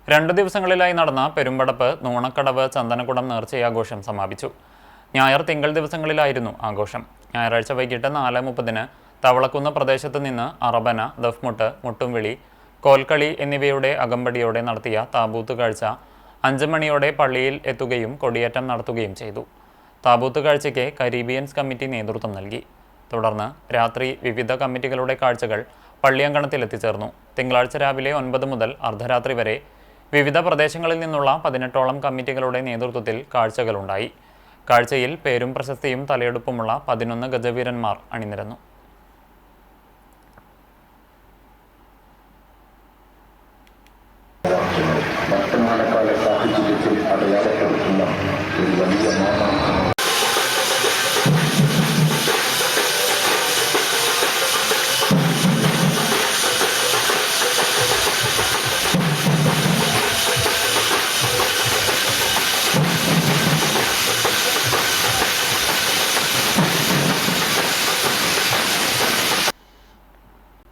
2 ദിവസങ്ങളിലായി നടന്ന പെരുമ്പടപ്പ്, നൂണക്കടവ്, ചന്ദനക്കുടം നേർച്ചയാഘോഷം സമാപിച്ചു. ഞായർ, തിങ്കൾ ദിവസങ്ങളിലായിരുന്നു ആഘോഷം. ഞായറാഴ്ച വൈകിട്ട് 4:30-ന് തവളക്കുന്ന് പ്രദേശത്ത് നിന്ന് അറബന, ദഫ്മുട്ട്, മുട്ടുംവിളി, കോൽക്കളി എന്നിവയുടെ അകമ്പടിയോടെ നടത്തിയ താബൂത്ത് കാഴ്ച 5 മണിയോടെ പള്ളിയിൽ എത്തുകയും കൊടിയേറ്റം നടത്തുകയും ചെയ്തു. താബൂത്ത് കാഴ്ചയ്ക്ക് കരീബിയൻസ് കമ്മിറ്റി നേതൃത്വം നൽകി. തുടർന്ന് രാത്രി വിവിധ കമ്മിറ്റികളുടെ കാഴ്ചകൾ പള്ളിയങ്കണത്തിലെത്തിച്ചേർന്നു. തിങ്കളാഴ്ച രാവിലെ 9 മുതൽ അർദ്ധരാത്രി വരെ വിവിധ പ്രദേശങ്ങളിൽ നിന്നുള്ള 18ഓളം കമ്മിറ്റികളുടെ നേതൃത്വത്തിൽ കാഴ്ചകളുണ്ടായി. കാഴ്ചയിൽ പേരും പ്രശസ്തിയും തലയെടുപ്പുമുള്ള 11 ഗജവീരന്മാർ അണിനിരന്നു. വർത്തമാനകാല സാഹചര്യത്തിൽ അടയാളപ്പെടുത്തുന്ന ഒരു വലിയ